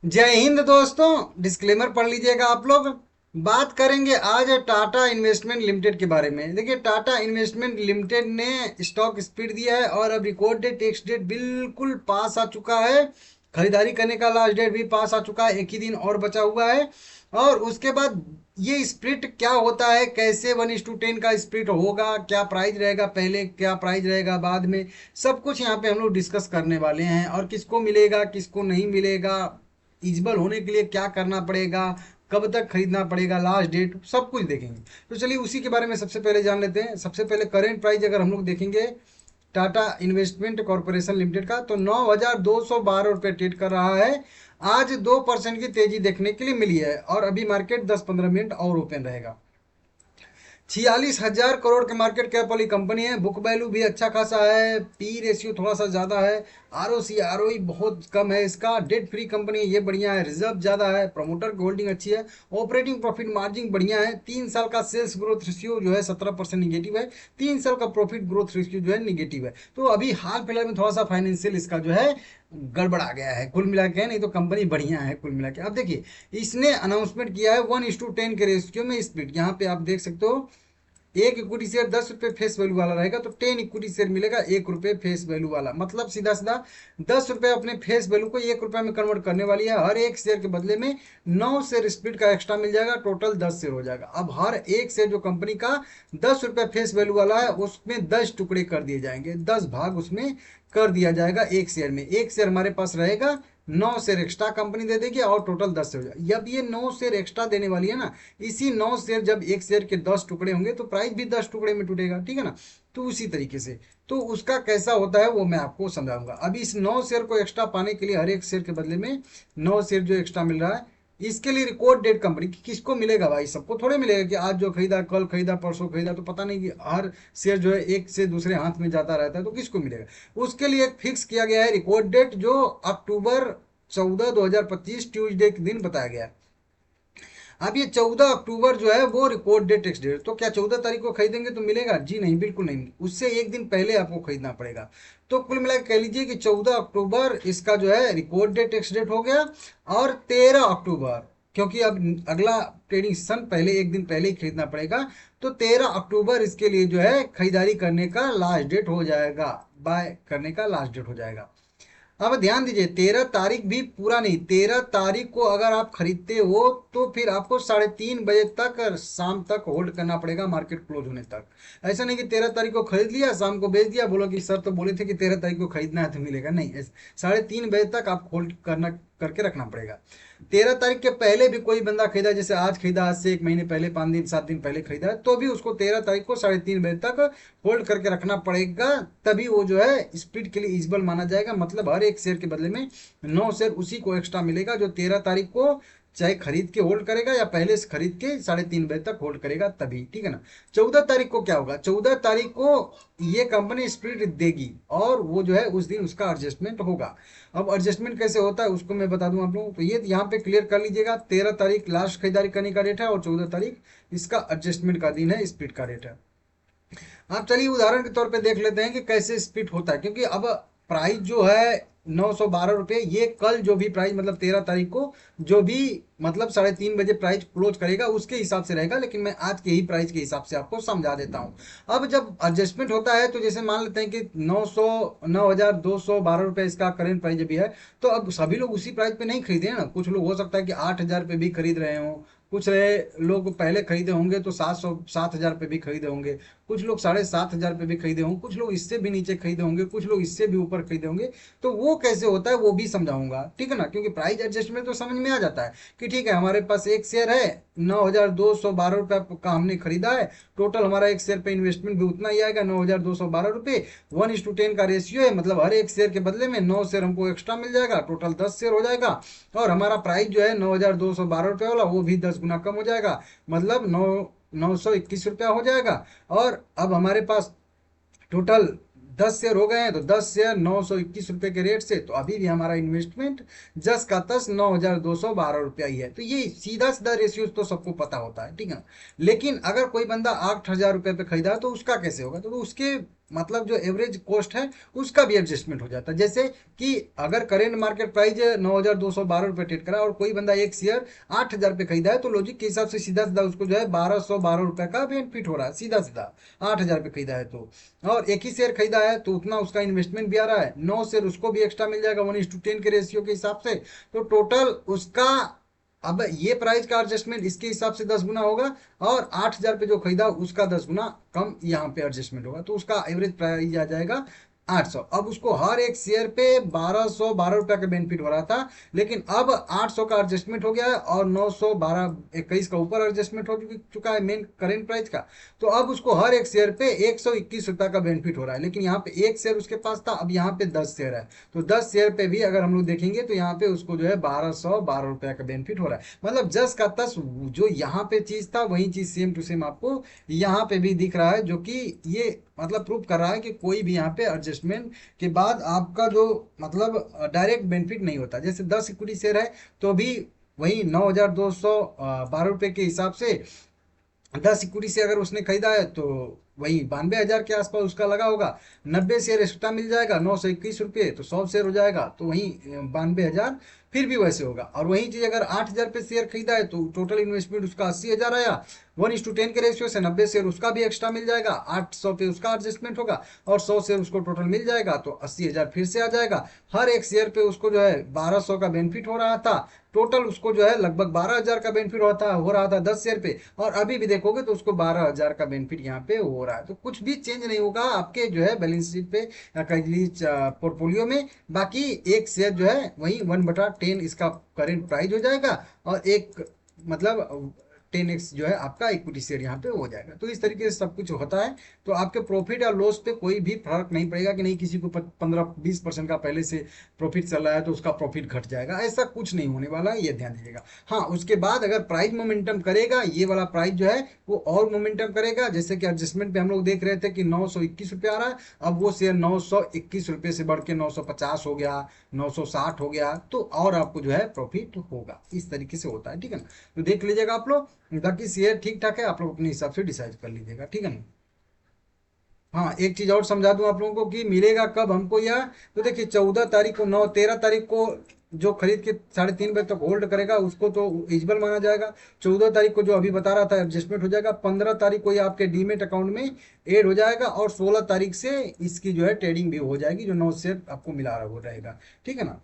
जय हिंद दोस्तों। डिस्क्लेमर पढ़ लीजिएगा आप लोग। बात करेंगे आज टाटा इन्वेस्टमेंट लिमिटेड के बारे में। देखिए, टाटा इन्वेस्टमेंट लिमिटेड ने स्टॉक स्प्लिट दिया है और अब रिकॉर्ड डेट टेक्स्ट डेट बिल्कुल पास आ चुका है। खरीदारी करने का लास्ट डेट भी पास आ चुका है, एक ही दिन और बचा हुआ है। और उसके बाद ये स्प्लिट क्या होता है, कैसे 1:10 का स्प्लिट होगा, क्या प्राइस रहेगा पहले, क्या प्राइस रहेगा बाद में, सब कुछ यहाँ पे हम लोग डिस्कस करने वाले हैं। और किसको मिलेगा किसको नहीं मिलेगा, इजिबल होने के लिए क्या करना पड़ेगा, कब तक खरीदना पड़ेगा, लास्ट डेट, सब कुछ देखेंगे। तो चलिए उसी के बारे में सबसे पहले जान लेते हैं। सबसे पहले करेंट प्राइस अगर हम लोग देखेंगे टाटा इन्वेस्टमेंट कॉरपोरेशन लिमिटेड का, तो 9,212 रुपये ट्रेड कर रहा है। आज 2% की तेजी देखने के लिए मिली है और अभी मार्केट 10-15 मिनट और ओपन रहेगा। 46,000 करोड़ के मार्केट कैप वाली कंपनी है। बुक वैल्यू भी अच्छा खासा है, पी रेशियो थोड़ा सा ज़्यादा है, आरओई बहुत कम है इसका। डेट फ्री कंपनी है, ये बढ़िया है। रिजर्व ज़्यादा है, प्रमोटर की होल्डिंग अच्छी है, ऑपरेटिंग प्रॉफिट मार्जिन बढ़िया है। 3 साल का सेल्स ग्रोथ रेशियो जो है 17% निगेटिव है, 3 साल का प्रॉफिट ग्रोथ रेशियो जो है निगेटिव है। तो अभी हाल फिलहाल में थोड़ा सा फाइनेंशियल इसका जो है गड़बड़ आ गया है। कुल मिला के नहीं तो कंपनी बढ़िया है कुल मिला के। अब देखिए, इसने अनाउंसमेंट किया है 1:10 के रेशियो में स्प्लिट। यहाँ पे आप देख सकते हो, एक इक्विटी शेयर 10 रुपये फेस वैल्यू वाला रहेगा तो 10 इक्विटी शेयर मिलेगा 1 रुपये फेस वैल्यू वाला। मतलब सीधा सीधा 10 रुपये अपने फेस वैल्यू को 1 रुपये में कन्वर्ट करने वाली है। हर एक शेयर के बदले में 9 शेयर स्प्लिट का एक्स्ट्रा मिल जाएगा, टोटल 10 शेयर हो जाएगा। अब हर एक शेयर जो कंपनी का 10 रुपये फेस वैल्यू वाला है उसमें 10 टुकड़े कर दिए जाएंगे, 10 भाग उसमें कर दिया जाएगा एक शेयर में। एक शेयर हमारे पास रहेगा, 9 शेयर एक्स्ट्रा कंपनी दे देगी और टोटल 10 शेयर हो जाएगा। जब ये 9 शेयर एक्स्ट्रा देने वाली है ना, इसी 9 शेयर जब एक शेयर के 10 टुकड़े होंगे तो प्राइस भी 10 टुकड़े में टूटेगा, ठीक है ना। तो उसी तरीके से तो उसका कैसा होता है वो मैं आपको समझाऊंगा। अभी इस 9 शेयर को एक्स्ट्रा पाने के लिए हर एक शेयर के बदले में 9 शेयर जो एक्स्ट्रा मिल रहा है, इसके लिए रिकॉर्ड डेट कंपनी की किसको मिलेगा भाई, सबको थोड़े मिलेगा कि आज जो खरीदा कल खरीदा परसों खरीदा, तो पता नहीं कि हर शेयर जो है एक से दूसरे हाथ में जाता रहता है तो किसको मिलेगा। उसके लिए एक फिक्स किया गया है रिकॉर्ड डेट, जो अक्टूबर 14, 2025 ट्यूसडे के दिन बताया गया है। अब ये 14 अक्टूबर जो है वो रिकॉर्ड डेट टेक्स्ट डेट, तो क्या 14 तारीख को खरीदेंगे तो मिलेगा? जी नहीं, बिल्कुल नहीं। उससे एक दिन पहले आपको खरीदना पड़ेगा। तो कुल मिला के कह लीजिए कि 14 अक्टूबर इसका जो है रिकॉर्ड डेट टेक्स्ट डेट हो गया। और 13 अक्टूबर, क्योंकि अब अगला ट्रेडिंग सेशन पहले एक दिन पहले ही खरीदना पड़ेगा, तो 13 अक्टूबर इसके लिए जो है खरीदारी करने का लास्ट डेट हो जाएगा, बाय करने का लास्ट डेट हो जाएगा। अब ध्यान दीजिए, 13 तारीख भी पूरा नहीं, 13 तारीख को अगर आप खरीदते हो तो फिर आपको 3:30 बजे तक शाम तक होल्ड करना पड़ेगा, मार्केट क्लोज होने तक। ऐसा नहीं कि 13 तारीख को खरीद लिया शाम को बेच दिया, बोलो कि सर तो बोले थे कि 13 तारीख को खरीदना है तो मिलेगा नहीं। 3:30 बजे तक आप होल्ड करना करके रखना पड़ेगा। 13 तारीख के पहले भी कोई बंदा खरीदा, जैसे आज खरीदा, आज से 1 महीने पहले, 5 दिन 7 दिन पहले खरीदा है, तो भी उसको 13 तारीख को 3:30 बजे तक होल्ड करके रखना पड़ेगा। तभी वो जो है स्प्लिट के लिए इजिबल माना जाएगा। मतलब हर एक शेयर के बदले में 9 शेयर उसी को एक्स्ट्रा मिलेगा जो 13 तारीख को चाहे खरीद के होल्ड करेगा या पहले से खरीद के 3:30 बजे तक होल्ड करेगा तभी, ठीक है ना। 14 तारीख को क्या होगा, 14 तारीख को ये कंपनी स्प्लिट देगी और वो जो है उस दिन उसका एडजस्टमेंट होगा। अब एडजस्टमेंट कैसे होता है उसको मैं बता दूं आप लोगों को, तो ये यहाँ पे क्लियर कर लीजिएगा। 13 तारीख लास्ट खरीदारी करने का रेट है और 14 तारीख इसका एडजस्टमेंट का दिन है, स्प्लिट का रेट है। आप चलिए उदाहरण के तौर पे देख लेते हैं कि कैसे स्प्लिट होता है, क्योंकि अब प्राइस जो है 912 रुपये, ये कल जो भी प्राइस मतलब 13 तारीख को जो भी मतलब 3:30 बजे प्राइस क्लोज करेगा उसके हिसाब से रहेगा, लेकिन मैं आज के ही प्राइस के हिसाब से आपको समझा देता हूँ। अब जब एडजस्टमेंट होता है तो जैसे मान लेते हैं कि 9,212 रुपये इसका करेंट प्राइस अभी है, तो अब सभी लोग उसी प्राइस पे नहीं खरीदे हैं ना। कुछ लोग हो सकता है कि 8,000 पे भी खरीद रहे हों, कुछ लोग पहले खरीदे होंगे तो 7,000 पे भी खरीदे होंगे, कुछ लोग 7,500 पे भी खरीदे होंगे, कुछ लोग इससे भी नीचे खरीदे होंगे, कुछ लोग इससे भी ऊपर खरीदे होंगे। तो वो कैसे होता है वो भी समझाऊंगा, ठीक है ना। क्योंकि प्राइस एडजस्टमेंट तो समझ में आ जाता है कि ठीक है, हमारे पास एक शेयर है, 9,212 रुपये का हमने खरीदा है, टोटल हमारा एक शेयर पे इन्वेस्टमेंट भी उतना ही आएगा 9,212 रुपये। 1:10 का रेशियो है, मतलब हर एक शेयर के बदले में 9 शेयर हमको एक्स्ट्रा मिल जाएगा, टोटल 10 शेयर हो जाएगा। और हमारा प्राइस जो है 9,212 रुपये वाला वो भी 10 गुना कम हो जाएगा, मतलब 921 रुपया हो जाएगा। और अब हमारे पास टोटल 10 शेयर हो गए हैं, तो 10 शेयर 921 रुपये के रेट से, तो अभी भी हमारा इन्वेस्टमेंट जस का तस 9,212 रुपया ही है। तो ये सीधा सीधा रेशियो तो सबको पता होता है, ठीक है ना। लेकिन अगर कोई बंदा 8,000 रुपये पे खरीदा तो उसका कैसे होगा, तो उसके मतलब जो एवरेज कॉस्ट है उसका भी एडजस्टमेंट हो जाता है। जैसे कि अगर करेंट मार्केट प्राइस 9,212 रुपये ट्रेड करा और कोई बंदा एक शेयर 8,000 पे खरीदा है, तो लॉजिक के हिसाब से सीधा सीधा उसको जो है 1,212 रुपये का बेनिफिट हो रहा है, सीधा सीधा 8,000 पे खरीदा है तो। और एक ही शेयर खरीदा है तो उतना उसका इन्वेस्टमेंट भी आ रहा है, 9 शेयर उसको भी एक्स्ट्रा मिल जाएगा 1:10 के रेशियो के हिसाब से। तो टोटल उसका अब ये प्राइस का एडजस्टमेंट इसके हिसाब से 10 गुना होगा, और 8,000 पे जो खरीदा उसका 10 गुना कम यहाँ पे एडजस्टमेंट होगा, तो उसका एवरेज प्राइस आ जाएगा 800। अब उसको हर एक शेयर पे 1,212 रुपये का बेनिफिट हो रहा था, लेकिन अब 800 का एडजस्टमेंट हो गया है और 912 21 का ऊपर एडजस्टमेंट हो चुका है मेन करेंट प्राइस का। तो अब उसको हर एक शेयर पे 121 रुपये का बेनिफिट हो रहा है, लेकिन यहाँ पे एक शेयर उसके पास था, अब यहाँ पे 10 शेयर है, तो 10 शेयर पे भी अगर हम लोग देखेंगे तो यहाँ पे उसको जो है 1,212 रुपये का बेनिफिट हो रहा है। मतलब 10 का 10 जो यहाँ पे चीज था वही चीज सेम टू सेम आपको यहाँ पे भी दिख रहा है, जो कि ये मतलब प्रूव कर रहा है कि कोई भी यहाँ पे एडजस्टमेंट के बाद आपका जो मतलब डायरेक्ट बेनिफिट नहीं होता। जैसे 10 इक्विटी शेयर है तो भी वही 9,212 रुपये के हिसाब से 10 इक्विटी से अगर उसने खरीदा है तो वही 92,000 के आसपास उसका लगा होगा। 90 शेयर एक्स्ट्रा मिल जाएगा 921 रुपये, तो 100 शेयर हो जाएगा तो वही 92,000 फिर भी वैसे होगा। और वही चीज अगर 8,000 पे शेयर खरीदा है तो टोटल इन्वेस्टमेंट उसका 80,000 आया, 1:10 के रेशियो से 90 शेयर उसका भी एक्स्ट्रा मिल जाएगा, 800 पे उसका एडजस्टमेंट होगा और 100 शेयर उसको टोटल मिल जाएगा, तो 80,000 फिर से आ जाएगा। हर एक शेयर पे उसको जो है 1,200 का बेनिफिट हो रहा था, टोटल उसको जो है लगभग 12,000 का बेनिफट हो रहा था 10 शेयर पे, और अभी भी देखोगे तो उसको 12,000 का बेनिफिट यहाँ पे हो रहा है। तो कुछ भी चेंज नहीं होगा आपके जो है बैलेंस शीट पे या कहीं पोर्टफोलियो में। बाकी एक शेयर जो है वही 1/10 इसका करेंट प्राइस हो जाएगा, और एक मतलब 10x जो है आपका इक्विटी शेयर यहाँ पे हो जाएगा। तो इस तरीके से सब कुछ होता है। तो आपके प्रॉफिट या लॉस पे कोई भी फर्क नहीं पड़ेगा कि नहीं किसी को 15-20% का पहले से प्रॉफिट चल रहा है तो उसका प्रॉफिट घट जाएगा, ऐसा कुछ नहीं होने वाला है, ये ध्यान दीजिएगा। हाँ, उसके बाद अगर प्राइस मोमेंटम करेगा, ये वाला प्राइस जो है वो और मोमेंटम करेगा। जैसे कि एडजस्टमेंट पे हम लोग देख रहे थे कि 921 रुपये आ रहा है, अब वो शेयर 921 रुपये से बढ़ के 950 हो गया, 960 हो गया, तो और आपको जो है प्रॉफिट होगा। इस तरीके से होता है, ठीक है ना। तो देख लीजिएगा आप लोग, बाकी शेयर ठीक ठाक है, आप लोग अपने हिसाब से डिसाइड कर लीजिएगा, ठीक है ना। हाँ, एक चीज और समझा दूं आप लोगों को कि मिलेगा कब हमको यह। तो देखिए 14 तारीख को 13 तारीख को जो खरीद के 3:30 बजे तक होल्ड करेगा उसको तो एलिजिबल माना जाएगा। 14 तारीख को जो अभी बता रहा था एडजस्टमेंट हो जाएगा। 15 तारीख को ये आपके डीमेट अकाउंट में ऐड हो जाएगा, और 16 तारीख से इसकी जो है ट्रेडिंग भी हो जाएगी, जो 9 शेयर आपको मिला रहा वो रहेगा, ठीक है ना।